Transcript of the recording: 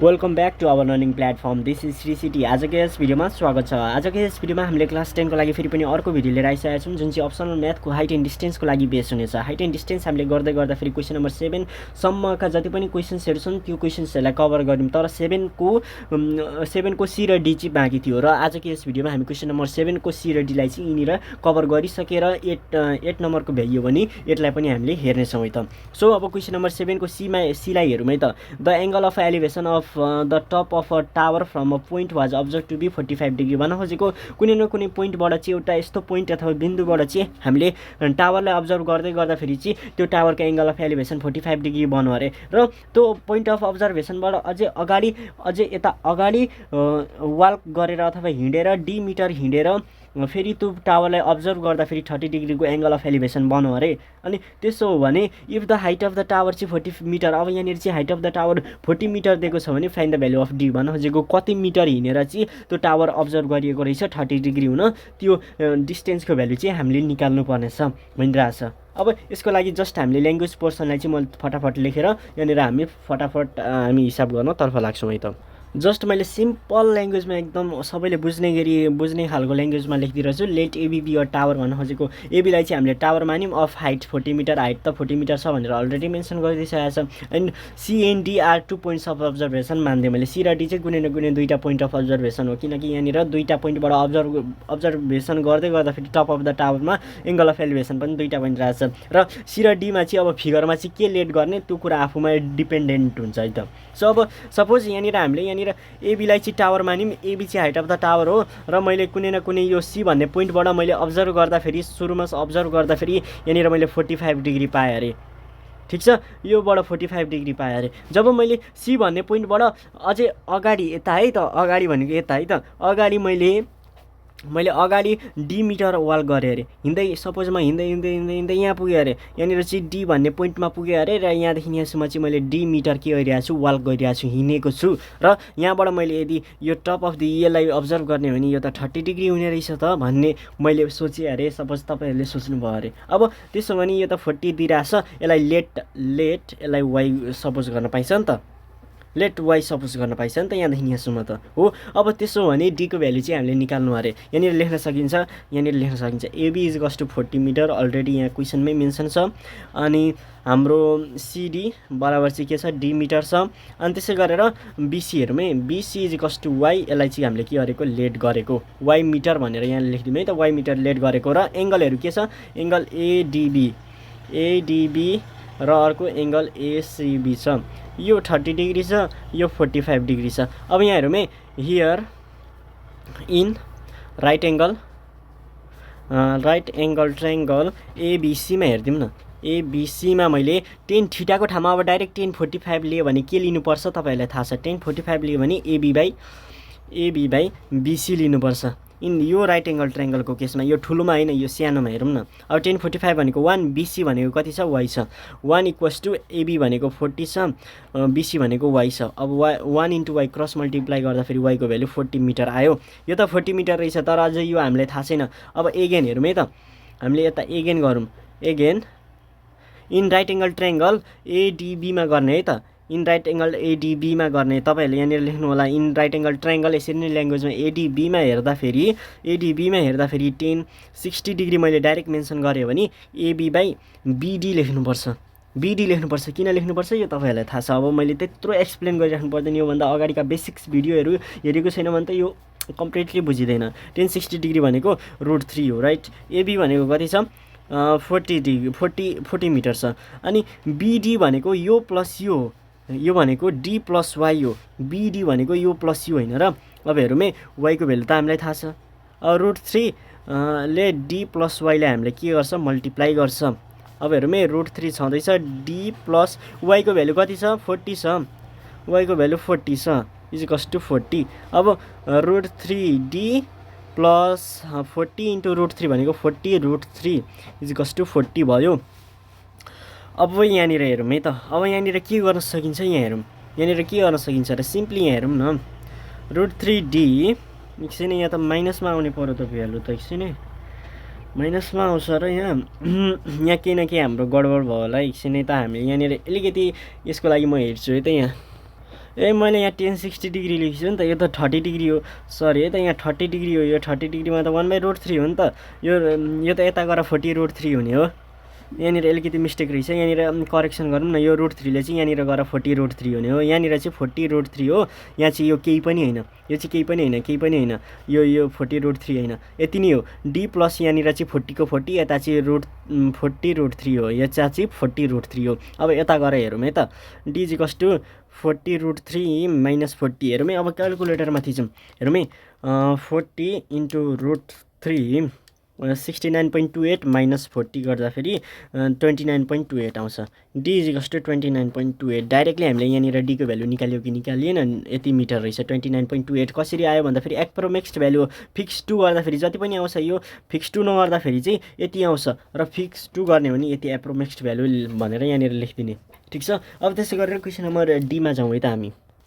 Welcome back to our learning platform this is TCT। आजको यस भिडियोमा स्वागत छ। आजको यस भिडियोमा हामीले क्लास 10 को लागि फेरि पनि अर्को भिडियो लिएर आइसकेका छौँ, जुन चाहिँ अप्सनल म्याथको हाइट एन्ड डिस्टेन्सको लागि बेस हुनेछ। हाइट एन्ड डिस्टेन्स हामीले गर्दै गर्दा फेरि क्वेसन नम्बर 7 सम्मका जति पनि क्वेसन्सहरू छन् त्यो क्वेसन्सहरूलाई कभर गर्यौँ, तर 7 को C र D चाहिँ बाँकी थियो र आजको यस भिडियोमा हामी क्वेसन नम्बर 7 को C र D लाई चाहिँ यिनीर कभर गरिसकेर 8 नम्बरको भ्याल्यु भने 8 लाई पनि हामीले हेर्नेछौँ है त। सो अब क्वेसन नम्बर 7 को C लाई हेरौँ है त। The angle of elevation of the top of a tower from a point was observe to be 45 degree. भन्न खोजेको कुनै न कुनै पोइन्टबाट चाहिँ एउटा यस्तो पोइन्ट अथवा बिन्दुबाट चाहिँ हामीले टावरलाई अब्जर्भ गर्दै गर्दाखेरि चाहिँ त्यो टावरको एङ्गल अफ एलिभेसन 45 डिग्री बन्यो अरे र त्यो पोइन्ट अफ अब्जर्भेसनबाट अझै यता अगाडि वाल्क गरेर अथवा हिँडेर डी मिटर हिँडेर फेरि त्यो टावरलाई अब्जर्भ गर्दा फेरि 30 डिग्रीको एङ्गल अफ एलिभेसन बन्यो अरे। अनि त्यसो हो भने if the height of the tower चाहिँ 40 मिटर, अब यहाँनिर चाहिँ height of the tower 40 metre दिएको छ भने find the value of D. भन्न खोजेको कति मिटर हिँडेर चाहिँ त्यो टावर अब्जर्भ गरिएको रहेछ 30 डिग्री हुन, त्यो डिस्टेन्सको भ्यालु चाहिँ हामीले निकाल्नु पर्नेछ भनिरहेछ। अब यसको लागि जस्ट हामीले ल्याङ्ग्वेज पोर्सनलाई चाहिँ म फटाफट लेखेर यहाँनिर हामी फटाफट हामी हिसाब गर्न तर्फ लाग्छौँ है त। जस्ट मैले सिम्पल ल्याङ्ग्वेजमा एकदम सबैले बुझ्ने खालको ल्याङ्ग्वेजमा लेखिदिएको छु। Let AB be a tower भन्न खोजेको एबीलाई चाहिँ हामीले टावर मान्यौँ, अफ हाइट 40 मिटर, हाइट त 40 मिटर छ भनेर अलरेडी मेन्सन गरिदिइसकेको छ। And CND are 2 points of observation मान्दियो मैले। C र D चाहिँ कुनै न कुनै दुईवटा पोइन्ट अफ अब्जर्भेसन हो, किनकि यहाँनिर दुईवटा पोइन्टबाट अब्जर्भेसन गर्दै गर्दा फेरि टप अफ द टावरमा एङ्गल अफ एलिभेसन पनि दुईवटा पोइन्ट रहेछ र C र D मा चाहिँ अब फिगरमा चाहिँ के लेट गर्ने त्यो कुरा आफूमा डिपेन्डेन्ट हुन्छ है त। सो अब सपोज यहाँनिर हामीले एबीलाई चाहिँ टावर मान्यौँ, एबी चाहिँ हाइट अफ द टावर हो र मैले कुनै न कुनै यो C भन्ने पोइन्टबाट मैले अब्जर्भ गर्दाखेरि सुरुमा अब्जर्भ गर्दाखेरि यहाँनिर मैले 45 डिग्री पाएँ अरे। ठिक छ, योबाट 45 डिग्री पाएँ अरे। जब मैले C भन्ने पोइन्टबाट अझै अगाडि यता है त, अगाडि भनेको यता है त, अगाडि मैले अगाडि डी मिटर वाल गरेँ अरे। हिँड्दै सपोज म हिँड्दै यहाँ पुगेँ अरे, यहाँनिर चाहिँ डी भन्ने पोइन्टमा पुगेँ अरे र यहाँदेखि यहाँसम्म चाहिँ मैले डी मिटर के गरिरहेको छु, वाल गरिरहेको छु, हिँडेको छु र यहाँबाट मैले यदि यो टप अफ द यसलाई अब्जर्भ गर्ने हो भने यो त 30 डिग्री हुने रहेछ त भन्ने मैले सोचेँ अरे। सपोज तपाईँहरूले सोच्नुभयो अरे। अब त्यसो भने यो त 40 दिइरहेछ, यसलाई लेट यसलाई वाइ सपोज गर्न पाइन्छ नि त, लेट वाइ सपोज गर्न पाइन्छ नि त यहाँदेखि यहाँसम्म त हो। अब त्यसो भने डीको भ्यालु चाहिँ हामीले निकाल्नु अरे। यहाँनिर लेख्न सकिन्छ AB is equals to 40 metre, already यहाँ क्वेसनमै मेन्सन छ। अनि हाम्रो सिडी बराबर चाहिँ के छ, डी मिटर छ। अनि त्यसै गरेर बिसीहरूमै BC is equals to y, यसलाई चाहिँ हामीले के गरेको, लेट गरेको, वाइ मिटर भनेर यहाँ लेखिदिउँ है त, वाइ मिटर लेट गरेको। र एङ्गलहरू के छ, एङ्गल एडिबी र अर्को एङ्गल एसिबी छ। यो 30 डिग्री छ, यो 45 डिग्री छ। अब यहाँ हेरौँ है, here in right angle triangle एबिसीमा हेरिदिउँ न। एबिसीमा मैले टेन थीटाको ठाउँमा अब डाइरेक्ट 1045 लियो भने के लिनुपर्छ तपाईँहरूलाई थाहा छ। 1045 लियो भने एबी बाई बिसी लिनुपर्छ। यो राइट एङ्गल ट्रायङ्गलको केसमा यो ठुलोमा होइन, यो सानोमा हेरौँ न। अब 1045 भनेको 1, बिसी भनेको कति छ, वाइ छ। 1 इक्वल्स टु एबी भनेको 40 छ, बिसी भनेको वाइ छ। अब 1 इन्टु वाइ क्रस मल्टिप्लाई गर्दाखेरि वाइको भ्यालु 40 मिटर आयो। यो त 40 मिटर रहेछ, तर अझै यो हामीलाई थाहा छैन। अब एगेन हेरौँ है त, हामीले यता एगेन गरौँ। Again in right angle triangle एडिबीमा गर्ने है त, इन राइट एङ्गल एडिबीमा गर्ने। तपाईँहरूले यहाँनिर लेख्नु होला इन राइट एङ्गल ट्रायङ्गल, यसरी नै ल्याङ्ग्वेजमा एडिबीमा हेर्दाखेरि 1060 डिग्री मैले डाइरेक्ट मेन्सन गरेँ भने एबी बाई बिडी लेख्नुपर्छ। किन लेख्नुपर्छ यो तपाईँहरूलाई थाहा छ। अब मैले त्यत्रो एक्सप्लेन गरिराख्नु पर्दैन, योभन्दा अगाडिका बेसिक्स भिडियोहरू हेरेको छैन भने त यो कम्प्लिटली बुझिँदैन। 1060 डिग्री भनेको √3 हो, राइट। एबी भनेको कति छ, 40 मिटर छ। अनि बिडी भनेको यो प्लस यो भनेको डी प्लस वाइ हो, बिडी भनेको यो प्लस यो होइन र। अब हेरौँ है, वाइको भ्यालु त हामीलाई थाहा छ, √3 ले डी प्लस वाइलाई हामीले के गर्छ, मल्टिप्लाई गर्छ। अब हेरौँ है, √3 छँदैछ, डी प्लस वाइको भ्यालु कति छ, 40 छ, वाइको भ्यालु 40 छ, इज इक्वल्स टु 40। अब √3 डी प्लस 40 इन्टु √3 भनेको 40, √3 इज इक्वल्स टु 40 भयो। अब यहाँनिर हेरौँ है त, अब यहाँनिर के गर्न सकिन्छ, यहाँनिर के गर्न सकिन्छ र सिम्पली यहाँ हेरौँ न। √3d एकछिन यहाँ त माइनसमा आउने पऱ्यो त भ्यालु त, एकछिन माइनसमा आउँछ र यहाँ केही न केही हाम्रो गडबड भयो होला। एकछिन त हामीले यहाँनिर अलिकति यसको लागि म हेर्छु है त। यहाँ ए मैले यहाँ 1060 डिग्री लेखेको छु नि त, यो त 30 डिग्री हो। सरी है त, यहाँ 30 डिग्री हो, यो 30 डिग्रीमा त 1/√3 हो नि त। यो त यता गएर 40√3 हुने हो। यहाँनिर अलिकति मिस्टेक रहेछ, यहाँनिर करेक्सन गरौँ न। यो √3ले चाहिँ यहाँनिर गएर 40√3 हुने हो। यहाँनिर चाहिँ 40√3 हो, यहाँ चाहिँ यो केही पनि होइन, यो चाहिँ केही पनि होइन, केही पनि होइन, यो 40√3 होइन, यति नै हो। डी प्लस यहाँनिर चाहिँ 40 को 40, यता चाहिँ 40√3 हो, यो चाहिँ 40√3 हो। अब यता गएर हेरौँ है त, D is equals to 40√3 minus 40। हेरौँ है, अब क्यालकुलेटरमा थिचौँ। हेरौँ है, 40 इन्टु √3 69.28 माइनस 40 गर्दाखेरि 29.28 आउँछ। D is equals to 29.28। Directly हामीले यहाँनिर डीको भ्यालु निकाल्यो कि निकालिएन, यति मिटर रहेछ 29.28। कसरी आयो भन्दाखेरि एप्रोक्सिमेट भ्यालु फिक्स 2 गर्दाखेरि जति पनि आउँछ, यो फिक्स 2 नगर्दाखेरि चाहिँ यति आउँछ, र फिक्स 2 गर्ने हो भने यति एप्रोक्सिमेट भ्यालु भनेर यहाँनिर लेखिदिने। ठिक छ। अब त्यसै गरेर क्वेसन नम्बर डीमा जाउँ है त हामी।